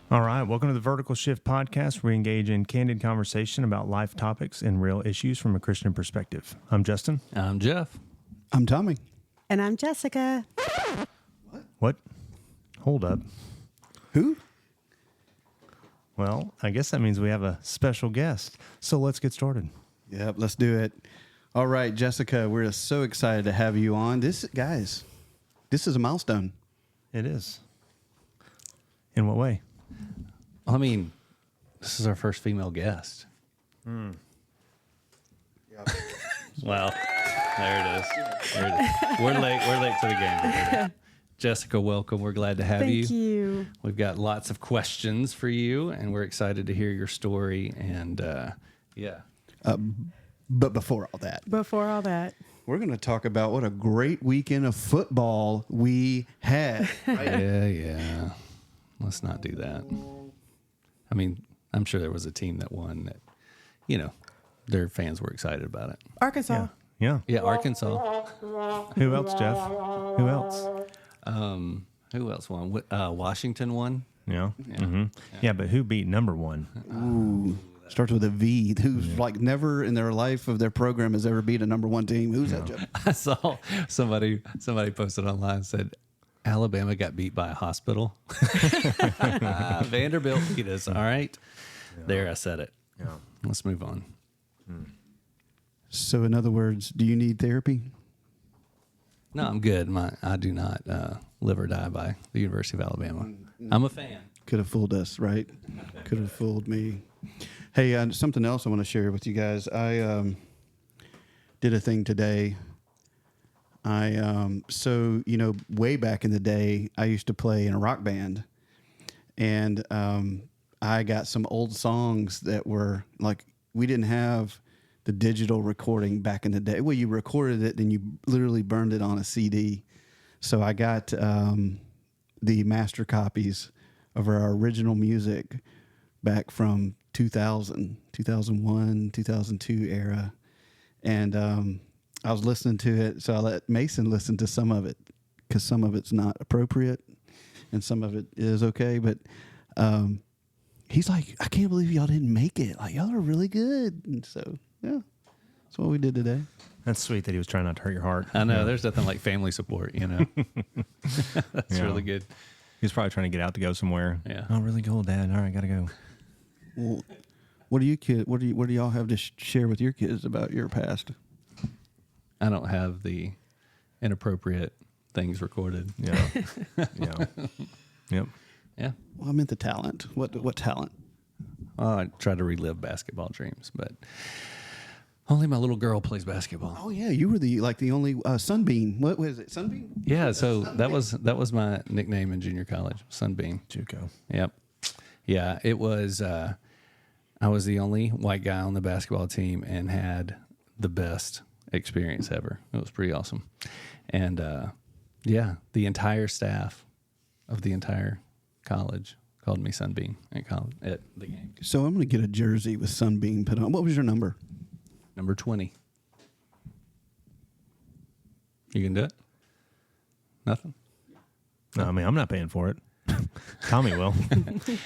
All right, welcome to the Vertical Shift Podcast, where we engage in candid conversation about life topics and real issues from a Christian perspective. I'm Justin. I'm Jeff. I'm Tommy. And I'm Jessica. What? Hold up. Who? Well, I guess that means we have a special guest. So let's get started. Yep, let's do it. All right, Jessica, we're so excited to have you on. This is a milestone. It is. In what way? I mean, this is our first female guest. Well, there it is. We're late to the game. Jessica, welcome. We're glad to have you. Thank you. We've got lots of questions for you, and we're excited to hear your story. And But before all that, we're going to talk about what a great weekend of football we had. Right? Yeah. Let's not do that. I mean, I'm sure there was a team that won that, their fans were excited about it. Arkansas. Yeah. Yeah, Arkansas. Who else, Jeff? Who else? Who else won? Washington won. Yeah. Mm-hmm. Yeah, but who beat number one? Ooh, starts with a V. Who's like never in their life of their program has ever beat a number one team. Who's that, Jeff? I saw somebody posted online and said Alabama got beat by a hospital. Vanderbilt beat us. All right. Yeah. There, I said it. Yeah. Let's move on. So, in other words, do you need therapy? No, I'm good. I do not live or die by the University of Alabama. I'm a fan. Could have fooled us, right? Could have fooled me. Hey, something else I want to share with you guys. I did a thing today. Way back in the day, I used to play in a rock band, and I got some old songs that were like, we didn't have the digital recording back in the day. Well, you recorded it, then you literally burned it on a CD. So I got the master copies of our original music back from 2000, 2001, 2002 era. And I was listening to it, so I let Mason listen to some of it because some of it's not appropriate and some of it is okay. But he's like, I can't believe y'all didn't make it. Like, y'all are really good. And so, yeah, that's what we did today. That's sweet that he was trying not to hurt your heart. I know. There's nothing like family support, That's really good. He was probably trying to get out to go somewhere. Yeah. Oh, really cool, Dad. All right, gotta go. Well, what do y'all have to share with your kids about your past? I don't have the inappropriate things recorded. Yeah. Yeah. Yep. Yeah. Well, I meant the talent. What talent? I try to relive basketball dreams, but only my little girl plays basketball. Oh yeah, you were the only Sunbeam. What was it? Sunbeam? Yeah, so that was my nickname in junior college, Sunbeam. JUCO. Yep. Yeah, it was. I was the only white guy on the basketball team and had the best experience ever. It was pretty awesome, and the entire staff of the entire college called me Sunbeam at the game. So I'm going to get a jersey with Sunbeam put on. What was your number? Number 20. You can do it? Nothing? No, I mean, I'm not paying for it. Tommy will.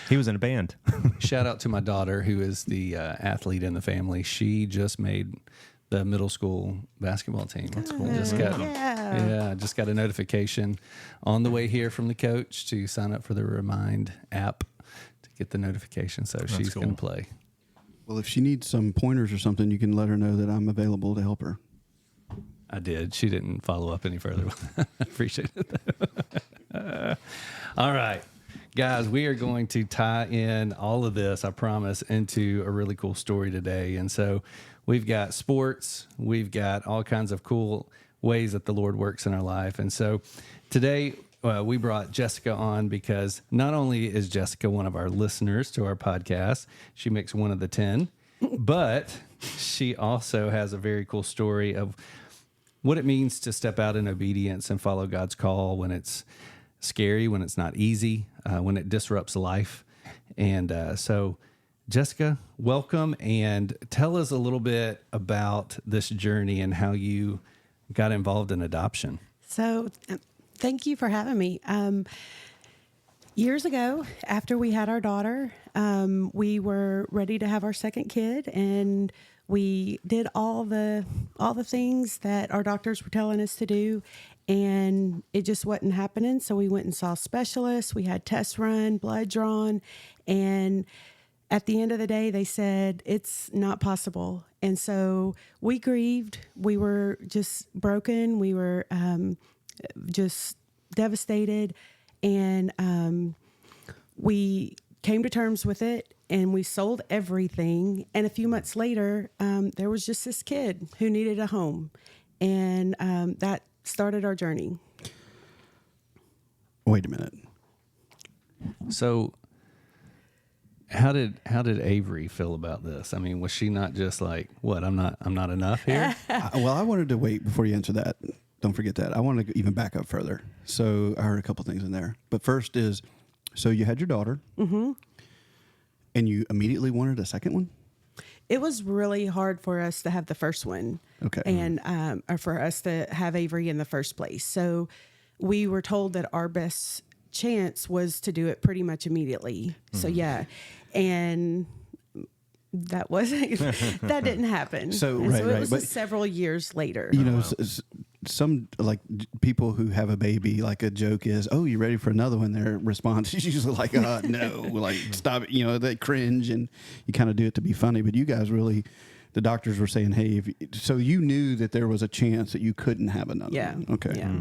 He was in a band. Shout out to my daughter, who is the athlete in the family. She just made the middle school basketball team. That's cool. Just got a notification on the way here from the coach to sign up for the Remind app to get the notification. So she's going to play. Well, if she needs some pointers or something, you can let her know that I'm available to help her. I did. She didn't follow up any further. I appreciate it. All right, guys, we are going to tie in all of this, I promise, into a really cool story today. And so we've got sports. We've got all kinds of cool ways that the Lord works in our life. And so today we brought Jessica on because not only is Jessica one of our listeners to our podcast, she makes one of the 10, but she also has a very cool story of what it means to step out in obedience and follow God's call when it's scary, when it's not easy, when it disrupts life. And so, Jessica, welcome, and tell us a little bit about this journey and how you got involved in adoption. So thank you for having me. Years ago, after we had our daughter, we were ready to have our second kid, and we did all the things that our doctors were telling us to do, and it just wasn't happening. So we went and saw specialists. We had tests run, blood drawn, and at the end of the day, they said it's not possible. And so we grieved. We were just broken. We were just devastated. And we came to terms with it, and we sold everything. And a few months later, there was just this kid who needed a home. And that started our journey. Wait a minute. So how did Avery feel about this? I mean, was she not just like, what, I'm not enough here? I wanted to wait before you answer that. Don't forget that. I wanted to even back up further. So I heard a couple things in there. But first is, so you had your daughter, and you immediately wanted a second one? It was really hard for us to have the first one. Okay. And or for us to have Avery in the first place. So we were told that our best chance was to do it pretty much immediately. So yeah. And that wasn't, that didn't happen. So, And right, so it was but- several years later. You know, some like people who have a baby, like a joke is, "Oh, you ready for another one?" Their response is usually like, "No, like stop it." You know, they cringe and you kind of do it to be funny. But you guys really, the doctors were saying, "Hey," so you knew that there was a chance that you couldn't have another. Yeah. one. Okay. Yeah.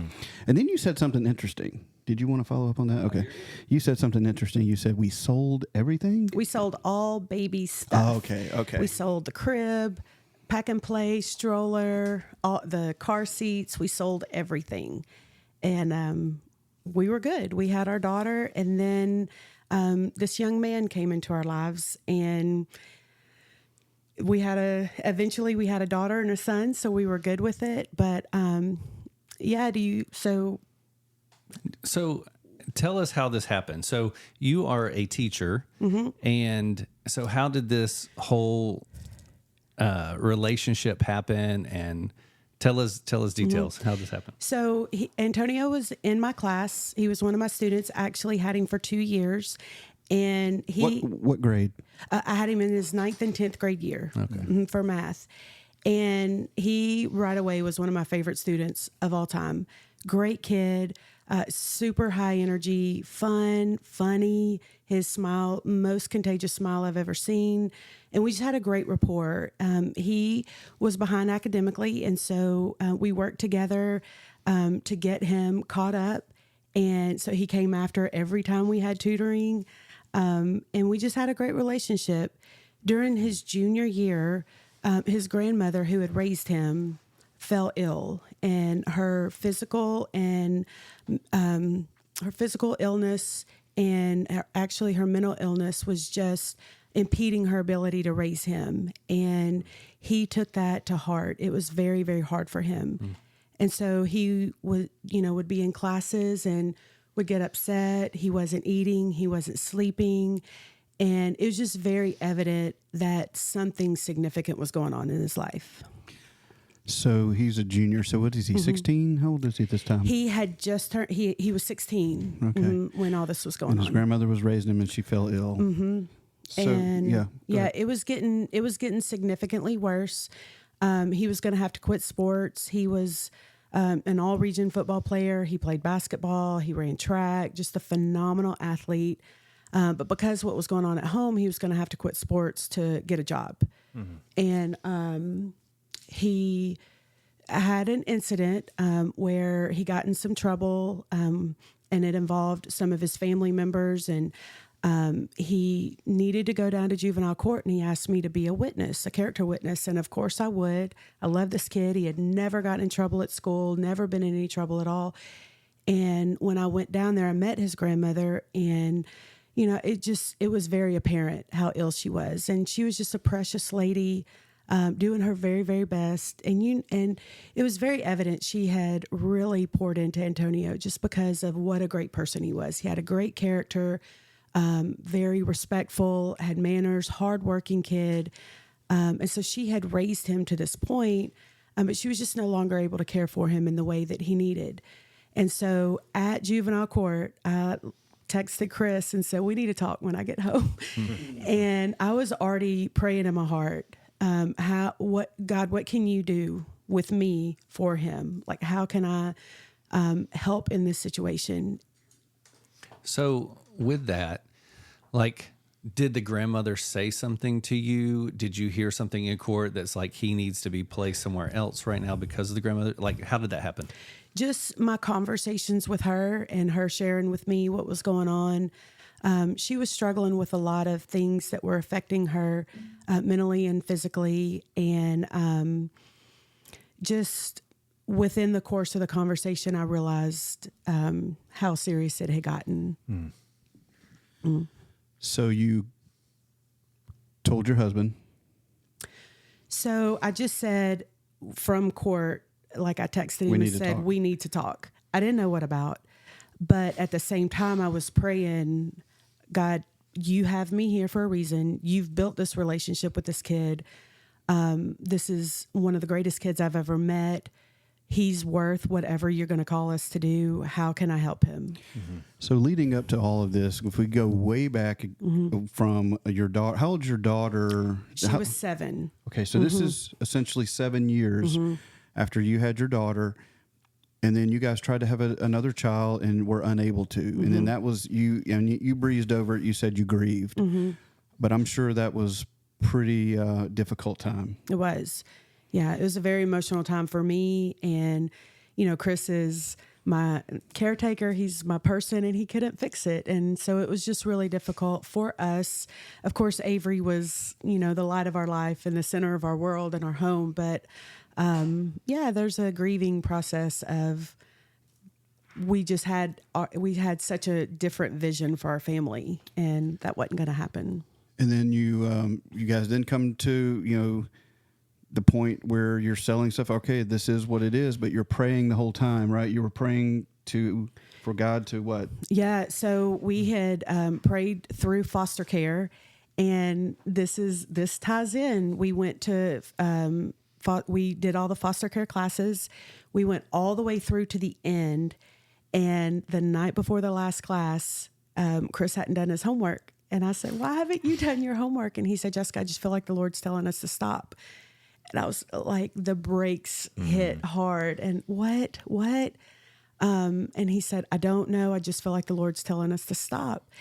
And then you said something interesting. Did you want to follow up on that? Okay. You said something interesting. You said we sold everything. We sold all baby stuff. Oh, okay. Okay. We sold the crib, pack and play, stroller, all the car seats. We sold everything. And we were good. We had our daughter, and then this young man came into our lives, and eventually we had a daughter and a son, so we were good with it. But So tell us how this happened. So you are a teacher, and so how did this whole relationship happen? And tell us details. How this happened? So Antonio was in my class. He was one of my students. I actually had him for 2 years, and What grade? I had him in his 9th and 10th grade year for math. And he right away was one of my favorite students of all time. Great kid, super high energy, fun, funny. His smile, most contagious smile I've ever seen. And we just had a great rapport. He was behind academically, and so we worked together to get him caught up. And so he came after every time we had tutoring. And we just had a great relationship. During his junior year, his grandmother, who had raised him, fell ill, and her physical illness and actually her mental illness was just impeding her ability to raise him. And he took that to heart. It was very, very hard for him. And so he would be in classes and would get upset. He wasn't eating, he wasn't sleeping. And it was just very evident that something significant was going on in his life. So he's a junior. So what is he, 16? How old is he this time? He had just turned, he was 16 when all this was going And on. his grandmother was raising him and she fell ill. So, And go ahead. it was getting significantly worse. He was going to have to quit sports. He was an all-region football player. He played basketball. He ran track, just a phenomenal athlete. But because what was going on at home, he was going to have to quit sports to get a job. And he had an incident where he got in some trouble, and it involved some of his family members, and he needed to go down to juvenile court, and he asked me to be a witness, a character witness. And of course I would. I love this kid. He had never gotten in trouble at school, never been in any trouble at all. And when I went down there, I met his grandmother, and it was very apparent how ill she was. And she was just a precious lady, doing her very, very best. And it was very evident she had really poured into Antonio just because of what a great person he was. He had a great character, very respectful, had manners, hardworking kid. And so she had raised him to this point, but she was just no longer able to care for him in the way that he needed. And so at juvenile court, texted Chris and said, we need to talk when I get home. And I was already praying in my heart, God, what can you do with me for him? Like, how can I help in this situation? So with that, like, did the grandmother say something to you? Did you hear something in court that's like he needs to be placed somewhere else right now because of the grandmother? Like, how did that happen? Just my conversations with her and her sharing with me what was going on. She was struggling with a lot of things that were affecting her mentally and physically. And just within the course of the conversation, I realized how serious it had gotten. So you told your husband. So I just said from court, like I texted him and said, we need to talk. I didn't know what about, but at the same time I was praying, God, you have me here for a reason. You've built this relationship with this kid. This is one of the greatest kids I've ever met. He's worth whatever you're going to call us to do. How can I help him? So leading up to all of this, if we go way back from your daughter, how old's your daughter? She was 7. Okay, so this is essentially 7 years after you had your daughter, and then you guys tried to have another child and were unable to, and then that was you. And you breezed over it. You said you grieved, but I'm sure that was pretty difficult time. It was. Yeah, it was a very emotional time for me. And, you know, Chris is my caretaker. He's my person and he couldn't fix it. And so it was just really difficult for us. Of course, Avery was, you know, the light of our life and the center of our world and our home. But yeah, there's a grieving process of we had such a different vision for our family and that wasn't going to happen. And then you guys didn't come to, you know, the point where you're selling stuff. Okay, this is what it is, but you're praying the whole time, right? You were praying for God to what? Yeah. So we had prayed through foster care, and this ties in. We went to we did all the foster care classes. We went all the way through to the end, and the night before the last class, Chris hadn't done his homework, and I said, "Why haven't you done your homework?" And he said, "Jessica, I just feel like the Lord's telling us to stop." And I was like, the brakes hit hard. And what? And he said, I don't know. I just feel like the Lord's telling us to stop.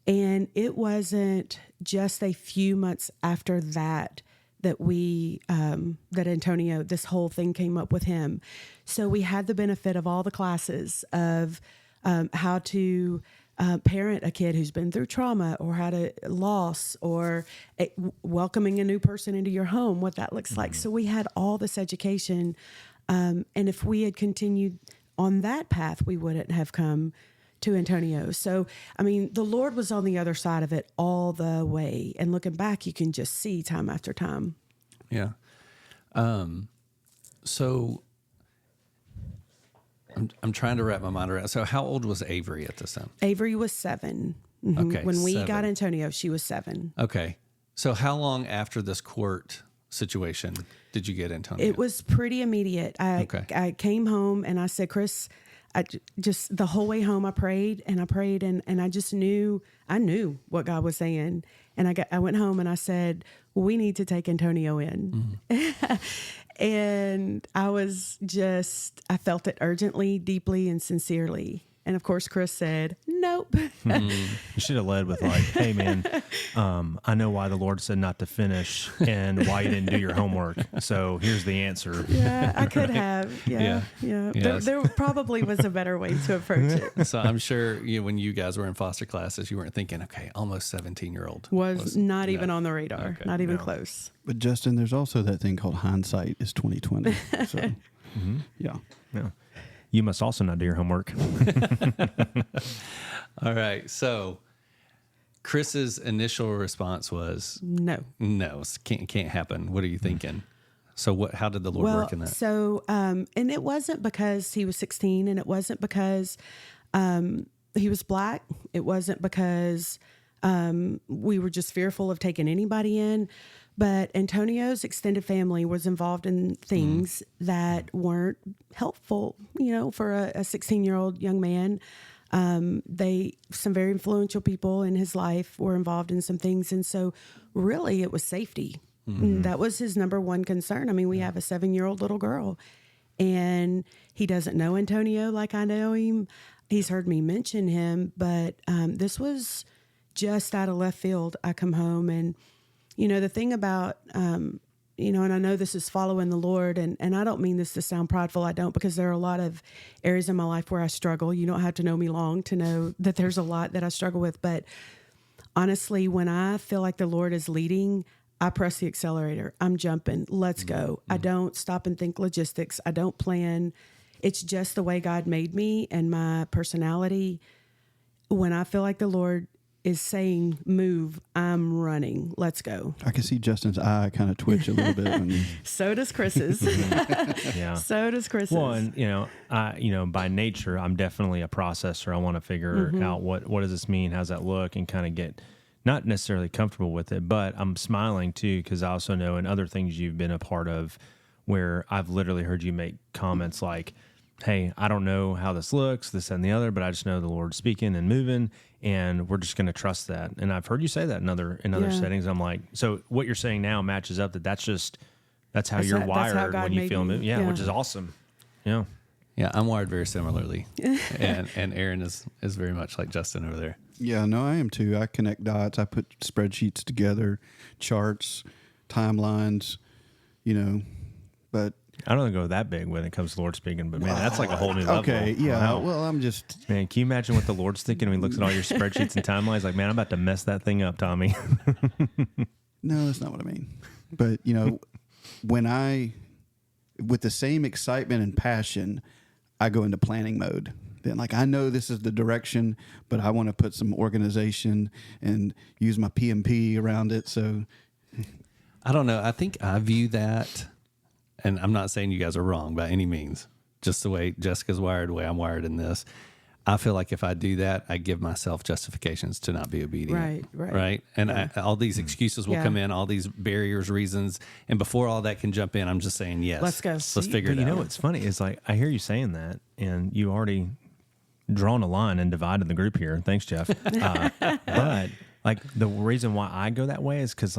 And it wasn't just a few months after that we, that Antonio, this whole thing came up with him. So we had the benefit of all the classes of how to parent a kid who's been through trauma, or how to loss, or welcoming a new person into your home, what that looks like. So we had all this education. And if we had continued on that path, we wouldn't have come to Antonio. So, I mean, the Lord was on the other side of it all the way. And looking back, you can just see time after time. Yeah. So I'm trying to wrap my mind around. So how old was Avery at this time? Avery was 7. Okay. When we 7. got Antonio, she was 7. Okay. So how long after this court situation did you get Antonio? It was pretty immediate. I came home and I said, Chris, just the whole way home, I prayed and I just knew, I knew what God was saying. And I went home and I said, we need to take Antonio in. And I felt it urgently, deeply, and sincerely. And of course, Chris said, nope. You should have led with like, hey man, I know why the Lord said not to finish and why you didn't do your homework. So here's the answer. Yeah, I could have. Yeah. Yes. There probably was a better way to approach it. So I'm sure when you guys were in foster classes, you weren't thinking, okay, almost 17-year-old. Was not even on the radar. Okay. Not even close. But Justin, there's also that thing called hindsight is 2020. So, yeah. You must also not do your homework. All right. So Chris's initial response was, no, can't happen. What are you thinking? So how did the Lord work in that? So, and it wasn't because he was 16, and it wasn't because he was Black. It wasn't because we were just fearful of taking anybody in. But Antonio's extended family was involved in things that weren't helpful, for a 16-year-old young man. Some very influential people in his life were involved in some things. And so really it was safety. And that was his number one concern. I mean, we have a 7-year-old little girl, and he doesn't know Antonio like I know him. He's heard me mention him, but this was just out of left field. I come home and, the thing about, and I know this is following the Lord, and I don't mean this to sound prideful. I don't, because there are a lot of areas in my life where I struggle. You don't have to know me long to know that there's a lot that I struggle with. But honestly, when I feel like the Lord is leading, I press the accelerator. I'm jumping. Let's go. I don't stop and think logistics. I don't plan. It's just the way God made me and my personality. When I feel like the Lord is saying move, I'm running. Let's go. I can see Justin's eye kind of twitch a little bit when you. So does Chris's. Yeah. So does Chris's. Well, and by nature, I'm definitely a processor. I want to figure out what does this mean? How's that look? And kind of get not necessarily comfortable with it, but I'm smiling too, because I also know in other things you've been a part of where I've literally heard you make comments like, hey, I don't know how this looks, this and the other, but I just know the Lord's speaking and moving, and we're just going to trust that. And I've heard you say that in other settings. I'm like, so what you're saying now matches up that's how you're wired how God when you made feel me. moving. Yeah, which is awesome. Yeah. Yeah, I'm wired very similarly. and Aaron is very much like Justin over there. Yeah, no, I am too. I connect dots. I put spreadsheets together, charts, timelines, but I don't go that big when it comes to Lord speaking, but man, that's like a whole new level. okay, yeah. Wow. Well, I'm just Man, can you imagine what the Lord's thinking when he looks at all your spreadsheets and timelines? Like, man, I'm about to mess that thing up, Tommy. no, that's not what I mean. But when with the same excitement and passion, I go into planning mode. Then, I know this is the direction, but I want to put some organization and use my PMP around it. So, I don't know. I think I view that, and I'm not saying you guys are wrong by any means, just the way Jessica's wired, the way I'm wired in this. I feel like if I do that, I give myself justifications to not be obedient. Right. And all these excuses will come in, all these barriers, reasons. And before all that can jump in, I'm just saying, yes, Let's go. Let's figure it out. You know what's funny is I hear you saying that, and you already drawn a line and divided the group here. Thanks, Jeff. But the reason why I go that way is because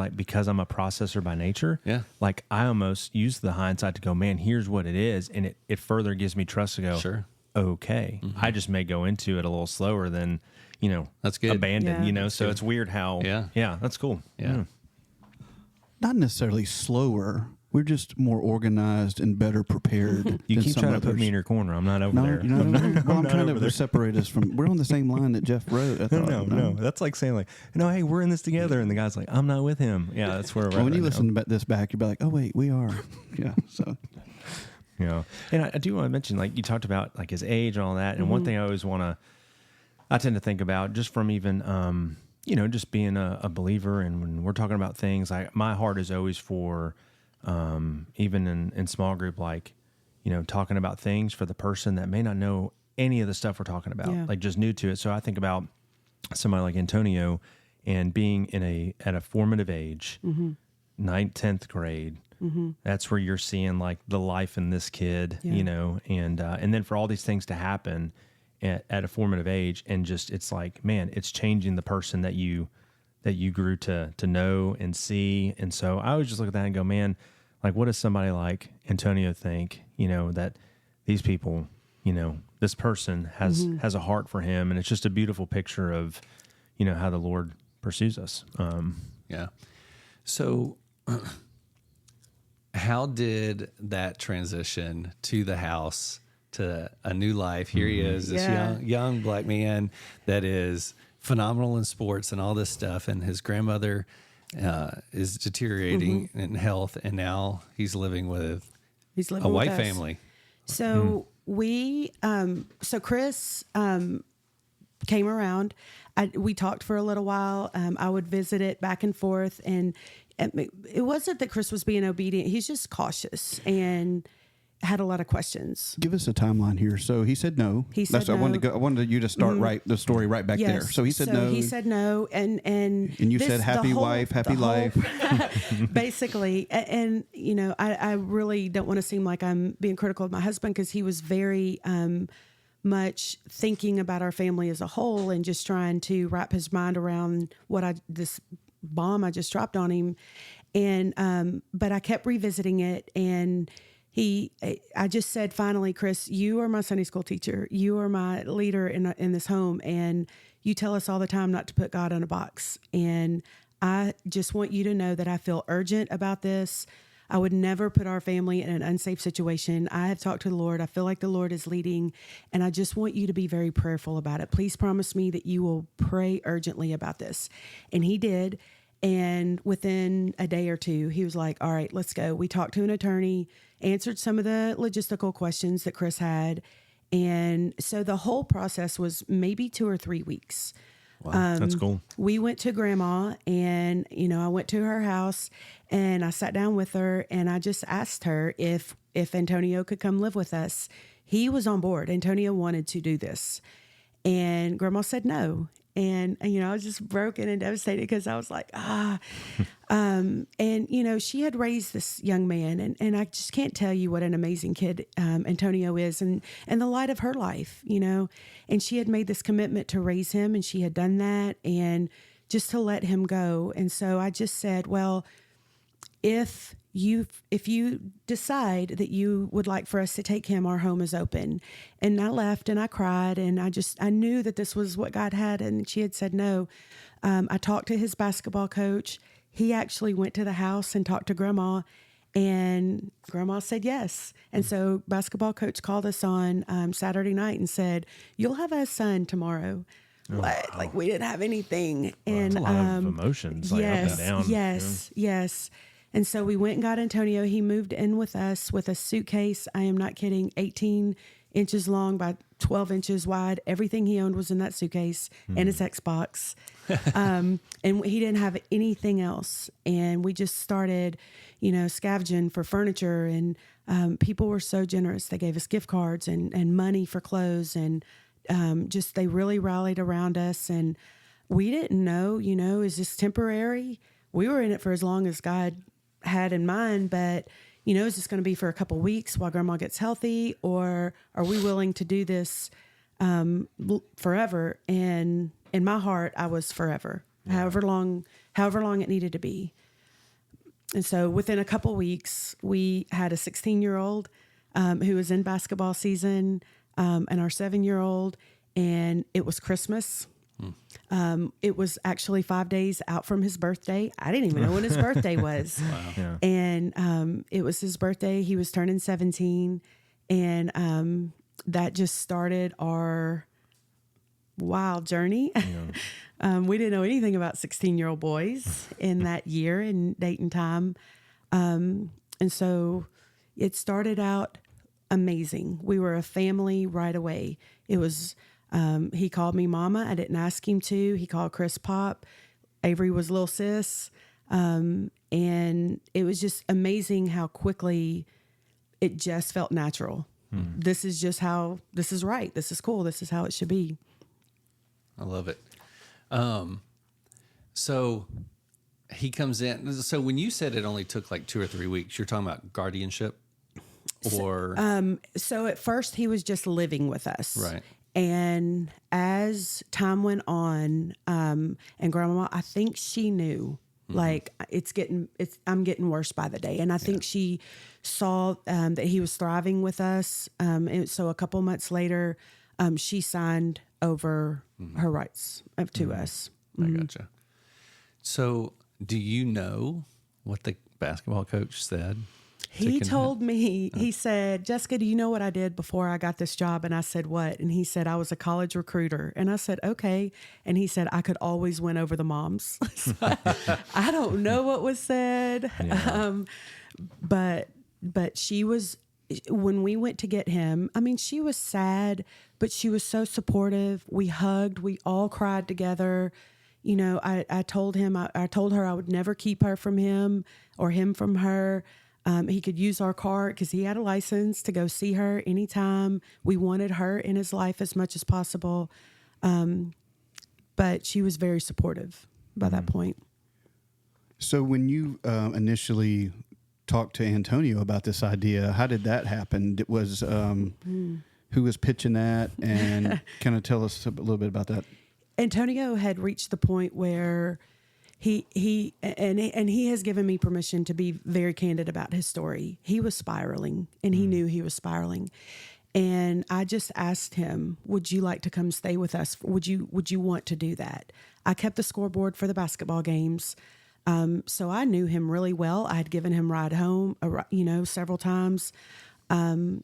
I'm a processor by nature. Yeah. I almost use the hindsight to go, man, here's what it is, and it further gives me trust to go, Sure. Okay. I just may go into it a little slower than, That's good. abandoned, Yeah. so it's weird how, Yeah. that's cool. Yeah. not necessarily slower. We're just more organized and better prepared. You than keep some trying to put others. me in your corner. I'm not over No, there. you're not over there. Well, I'm trying over to there. separate us from. We're on the same line that Jeff wrote. I thought, No. That's like saying hey, we're in this together. And the guy's like, I'm not with him. Yeah, that's where we're Well, at when you right listen now. to this back, you'll be like, oh wait, we are. Yeah. So Yeah. And I do want to mention, you talked about his age and all that. And one thing I tend to think about just from even, just being a believer. And when we're talking about things, my heart is always for, even in small group, talking about things for the person that may not know any of the stuff we're talking about, Yeah. just new to it. So I think about somebody like Antonio and being at a formative age, 9th, 10th grade. That's where you're seeing the life in this kid, and then for all these things to happen at a formative age, and just it's man, it's changing the person that you grew to know and see. And so I always just look at that and go, man, what does somebody like Antonio think? That these people, this person has a heart for him, and it's just a beautiful picture of, how the Lord pursues us. Yeah. So, how did that transition to the house, to a new life? Here he is, this young black man that is phenomenal in sports and all this stuff, and his grandmother is deteriorating in health, and now he's living with a white us. family. So so Chris came around. We talked for a little while. I would visit it back and forth, and it wasn't that Chris was being obedient. He's just cautious and had a lot of questions. give us a timeline here. So he said no. He said I wanted to no. go. I wanted you to start the story right back there. So he said no. He said no, and you this- said happy the whole- wife, happy the whole- life. basically. And I really don't want to seem like I'm being critical of my husband, because he was very much thinking about our family as a whole and just trying to wrap his mind around this bomb I just dropped on him. And, but I kept revisiting it, and I just said, finally, Chris, you are my Sunday school teacher. You are my leader in this home. And you tell us all the time not to put God in a box. And I just want you to know that I feel urgent about this. I would never put our family in an unsafe situation. I have talked to the Lord. I feel like the Lord is leading, and I just want you to be very prayerful about it. Please promise me that you will pray urgently about this. And he did. And within a day or two, he was like, all right, let's go. We talked to an attorney, answered some of the logistical questions that Chris had. And so the whole process was maybe 2 or 3 weeks. Wow, that's cool. We went to grandma, and, I went to her house, and I sat down with her, and I just asked her if Antonio could come live with us. He was on board. Antonio wanted to do this, and grandma said no. And, I was just broken and devastated because I was like, and, she had raised this young man, and I just can't tell you what an amazing kid Antonio is, and the light of her life, and she had made this commitment to raise him, and she had done that, and just to let him go. And so I just said, well, if you decide that you would like for us to take him, our home is open. And I left, and I cried, and I knew that this was what God had, and she had said no. I talked to his basketball coach. He actually went to the house and talked to grandma, and grandma said yes. And so basketball coach called us on Saturday night and said, you'll have a son tomorrow. Oh, what? wow. Like, we didn't have anything. That's And a lot of emotions, like up and down. Yes. And so we went and got Antonio. He moved in with us with a suitcase. I am not kidding. 18 inches long by 12 inches wide. Everything he owned was in that suitcase and his Xbox. And he didn't have anything else. And we just started, scavenging for furniture. And people were so generous. They gave us gift cards and money for clothes. And they really rallied around us. And we didn't know, is this temporary? We were in it for as long as God had in mind, but is this going to be for a couple weeks while grandma gets healthy, or are we willing to do this forever? And in my heart, I was forever, however long it needed to be. And so within a couple weeks, we had a 16-year-old who was in basketball season, and our 7-year-old, and it was Christmas. It was actually 5 days out from his birthday. I didn't even know when his birthday was. Wow. Yeah. And it was his birthday. He was turning 17. And that just started our wild journey. Yeah. We didn't know anything about 16-year-old boys in that year in Dayton time. And so it started out amazing. We were a family right away. It was... he called me mama. I didn't ask him to. He called Chris Pop. Avery was little sis. And it was just amazing how quickly it just felt natural. This is just how, this is right. This is cool. This is how it should be. I love it. So he comes in. So when you said it only took like 2 or 3 weeks, you're talking about guardianship, or So at first he was just living with us. Right. And as time went on, and grandma, I think she knew, like I'm getting worse by the day. And I think she saw that he was thriving with us. And so a couple months later, she signed over her rights to us. I gotcha. So do you know what the basketball coach said? He told me, he said, Jessica, do you know what I did before I got this job? And I said, what? And he said, I was a college recruiter. And I said, okay. And he said, I could always win over the moms. So I don't know what was said. Yeah. But she was, when we went to get him, I mean, she was sad, but she was so supportive. We hugged, we all cried together. I told him, I told her I would never keep her from him or him from her. He could use our car because he had a license to go see her anytime. We wanted her in his life as much as possible. But she was very supportive by that point. So when you initially talked to Antonio about this idea, how did that happen? Was who was pitching that, and kind of tell us a little bit about that. Antonio had reached the point where he has given me permission to be very candid about his story. He was spiraling, and he knew he was spiraling. And I just asked him, would you like to come stay with us? Would you want to do that? I kept the scoreboard for the basketball games. So I knew him really well. I had given him ride home, several times. And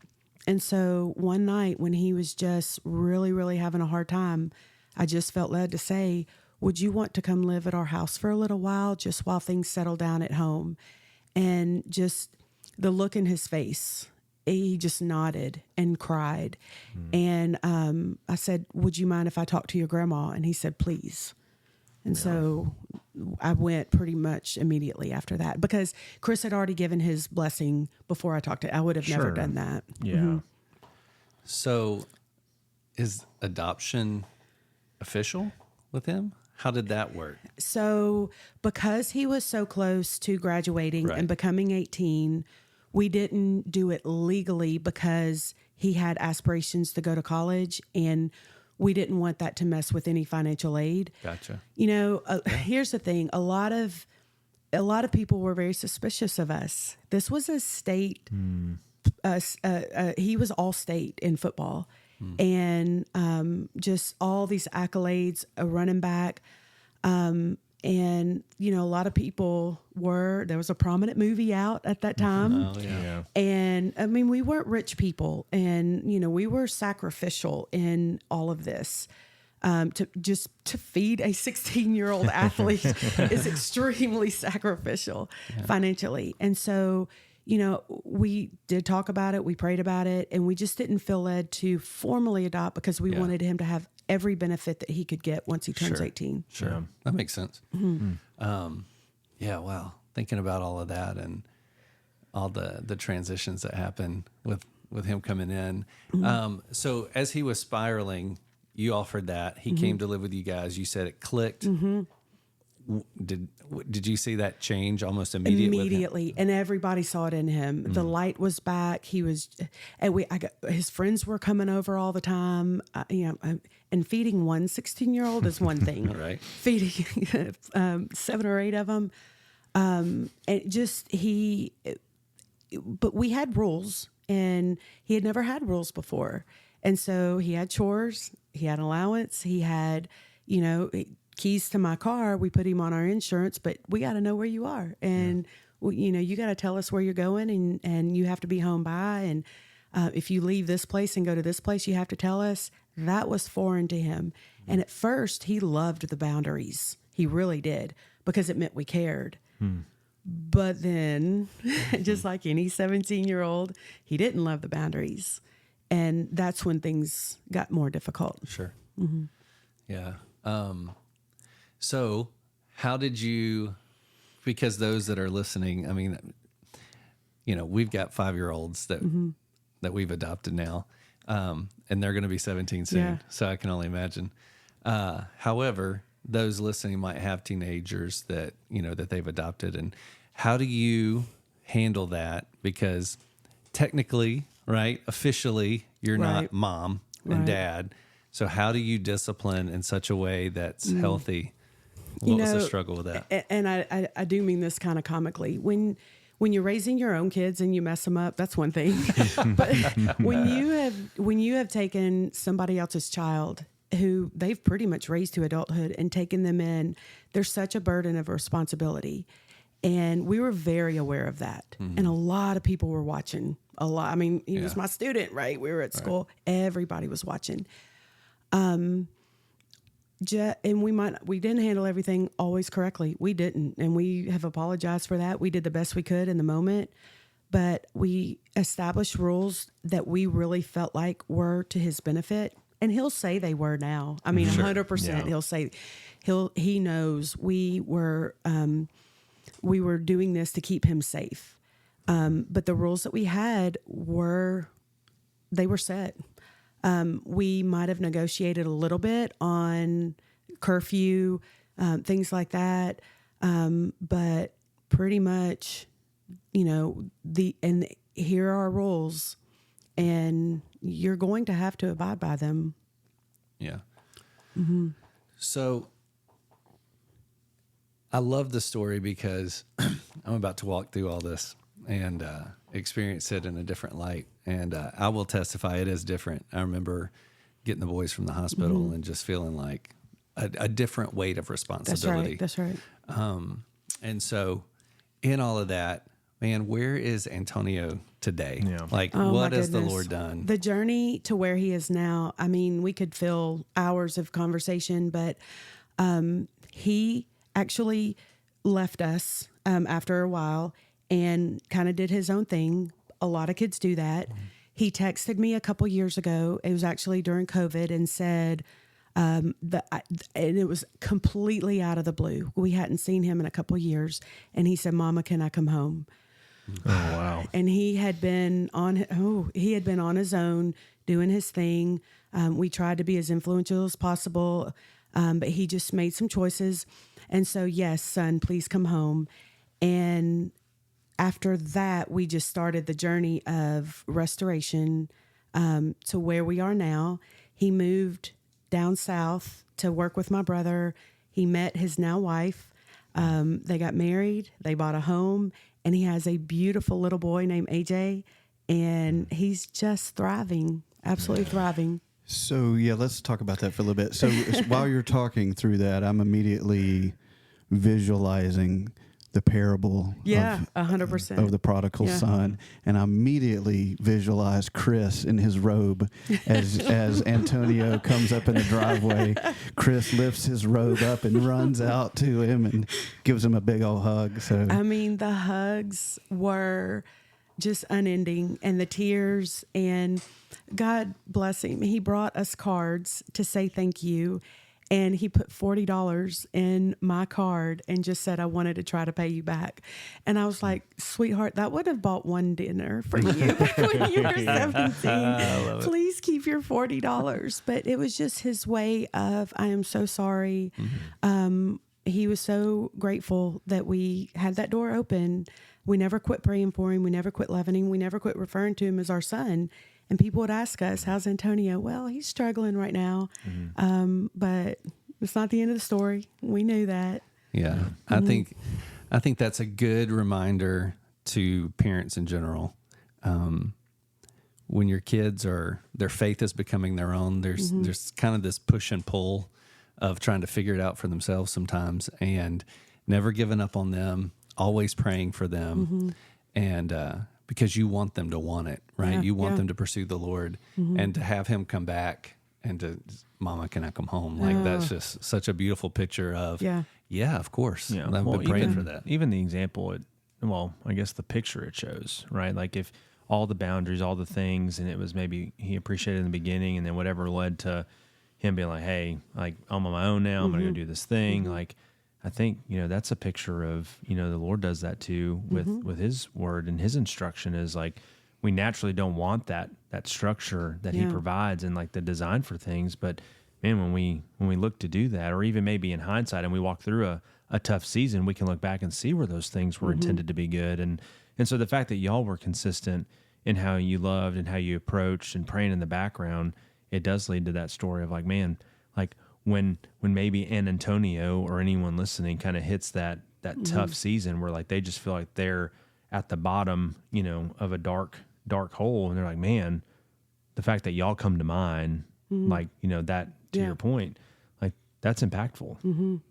so one night when he was just really, really having a hard time, I just felt led to say, would you want to come live at our house for a little while, just while things settle down at home? And just the look in his face, he just nodded and cried. And I said, would you mind if I talk to your grandma? And he said, please. And so I went pretty much immediately after that, because Chris had already given his blessing before I talked to. I would have never done that. Yeah. So is adoption official with him? How did that work? So because he was so close to graduating Right. and becoming 18, we didn't do it legally because he had aspirations to go to college, and we didn't want that to mess with any financial aid. Gotcha. Here's the thing. A lot of people were very suspicious of us. This was a state, he was all state in football, and just all these accolades, a running back. And, a lot of people there was a prominent movie out at that time. Oh, yeah. And I mean, we weren't rich people, and, we were sacrificial in all of this. To feed a 16-year-old athlete is extremely sacrificial financially. And so, we did talk about it, we prayed about it, and we just didn't feel led to formally adopt because we wanted him to have every benefit that he could get once he turns 18. Sure. Yeah. That makes sense. Wow. Thinking about all of that and all the transitions that happen with him coming in. So as he was spiraling, you offered that. He came to live with you guys. You said it clicked. Did you see that change almost immediately? Immediately, and everybody saw it in him. The light was back. He was, and his friends were coming over all the time. And feeding one 16-year-old is one thing. Right. Feeding 7 or 8 of them, and but we had rules, and he had never had rules before, and so he had chores, he had allowance, he had, keys to my car. We put him on our insurance, but we got to know where you are. And, you got to tell us where you're going, and you have to be home by. And if you leave this place and go to this place, you have to tell us. That was foreign to him. And at first, he loved the boundaries. He really did, because it meant we cared. But then, just like any 17-year-old, he didn't love the boundaries. And that's when things got more difficult. Sure. Yeah. So how did you, because those that are listening, I mean, we've got 5-year-olds that we've adopted now, and they're going to be 17 soon. Yeah. So I can only imagine. However, those listening might have teenagers that, that they've adopted. And how do you handle that? Because technically, right, officially, you're Right. not mom and Right. dad. So how do you discipline in such a way that's healthy? What was the struggle with that? And I do mean this kind of comically. When you're raising your own kids and you mess them up, that's one thing. But when you have taken somebody else's child who they've pretty much raised to adulthood and taken them in, there's such a burden of responsibility. And we were very aware of that. And a lot of people were watching. A lot. I mean, he was my student, right? We were at school. Everybody was watching. And we didn't handle everything always correctly. We didn't. And we have apologized for that. We did the best we could in the moment, but we established rules that we really felt like were to his benefit. And he'll say they were now. I mean, 100%. Yeah. He'll say, he knows we were doing this to keep him safe. But the rules that we had were set. We might have negotiated a little bit on curfew, things like that. But pretty much, here are our rules, and you're going to have to abide by them. Yeah. So I love the story because I'm about to walk through all this and experience it in a different light. And I will testify it is different. I remember getting the boys from the hospital and just feeling like a different weight of responsibility. That's right. And so in all of that, man, where is Antonio today? Yeah. Like, Oh, what my has the goodness. Lord done? The journey to where he is now, I mean, we could fill hours of conversation, but he actually left us after a while and kind of did his own thing. A lot of kids do that. He texted me a couple years ago. It was actually during COVID and said, and it was completely out of the blue. We hadn't seen him in a couple years. And he said, Mama, can I come home? Oh, wow. And he had been on his own doing his thing. We tried to be as influential as possible, but he just made some choices. And so, yes, son, please come home. And after that, we just started the journey of restoration to where we are now. He moved down south to work with my brother. He met his now wife. They got married. They bought a home. And he has a beautiful little boy named AJ, and he's just thriving, absolutely thriving. So, yeah, let's talk about that for a little bit. So, while you're talking through that, I'm immediately visualizing the parable Yeah, 100%. of the prodigal Yeah. son, and I immediately visualize Chris in his robe as Antonio comes up in the driveway. Chris lifts his robe up and runs out to him and gives him a big old hug. So I mean, the hugs were just unending, and the tears, and God bless him. He brought us cards to say thank you. And he put $40 in my card and just said, I wanted to try to pay you back. And I was like, sweetheart, that would have bought one dinner for you back when you were 17. Please keep your $40. But it was just his way of, I am so sorry. He was so grateful that we had that door open. We never quit praying for him. We never quit loving him. We never quit referring to him as our son. And people would ask us, how's Antonio? Well, he's struggling right now. But it's not the end of the story. We knew that. Yeah. I think that's a good reminder to parents in general. When your kids their faith is becoming their own, there's kind of this push and pull of trying to figure it out for themselves sometimes, and never giving up on them, always praying for them. And, because you want them to want it, right? Yeah, you want yeah. them to pursue the Lord, and to have him come back and to, Mama, can I come home? Like, that's just such a beautiful picture of, Yeah. of course. Yeah. I've been praying even, for that. Even the example, I guess the picture it shows, right? Like if all the boundaries, all the things, and it was maybe he appreciated in the beginning, and then whatever led to him being like, hey, like I'm on my own now, I'm going to go do this thing. Like, I think, that's a picture of, the Lord does that too with his word, and his instruction is like, we naturally don't want that structure that he provides and like the design for things. But man, when we look to do that, or even maybe in hindsight and we walk through a tough season, we can look back and see where those things were intended to be good. And so the fact that y'all were consistent in how you loved and how you approached and praying in the background, it does lead to that story of like, man, like when maybe Antonio or anyone listening kind of hits that tough season where like they just feel like they're at the bottom, of a dark hole, and they're like, man, the fact that y'all come to mind, like, that to your point, like that's impactful.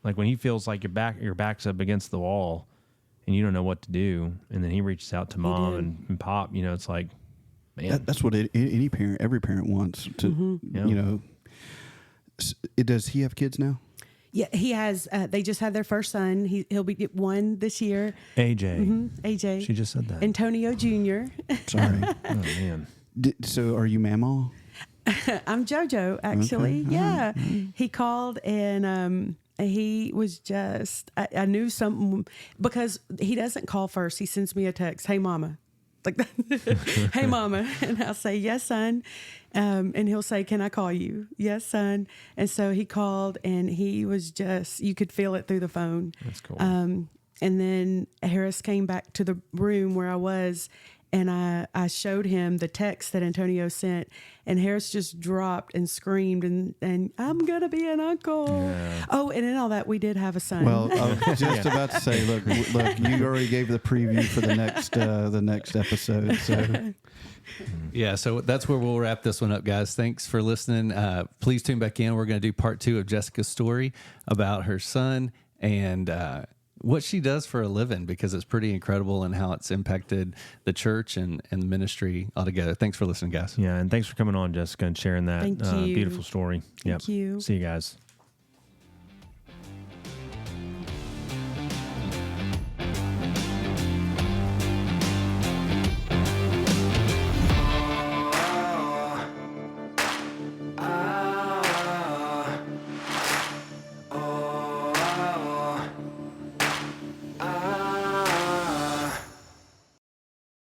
Like when he feels like your back's up against the wall and you don't know what to do, and then he reaches out to mom and pop, it's like, man, that's what every parent wants to, Does he have kids now? Yeah, he has. They just had their first son. He'll be one this year. AJ. AJ. She just said that. Antonio Jr. Sorry. Oh man. So are you Mamaw? I'm JoJo, actually. Okay. Yeah. He called and he was just, I knew something, because he doesn't call first. He sends me a text, hey, Mama. Like that. Hey, Mama. And I'll say, yes, son. And he'll say, can I call you? Yes, son. And so he called, and he was just, you could feel it through the phone. That's cool. And then Harris came back to the room where I was, And I showed him the text that Antonio sent, and Harris just dropped and screamed, and I'm going to be an uncle. Yeah. Oh, and in all that, we did have a son. Well, I was just about to say, look, you already gave the preview for the next episode. So Yeah, so that's where we'll wrap this one up, guys. Thanks for listening. Please tune back in. We're going to do part 2 of Jessica's story about her son and what she does for a living, because it's pretty incredible and how it's impacted the church and the ministry altogether. Thanks for listening, guys. Yeah, and thanks for coming on, Jessica, and sharing that Thank you. beautiful story. Thank you. See you guys.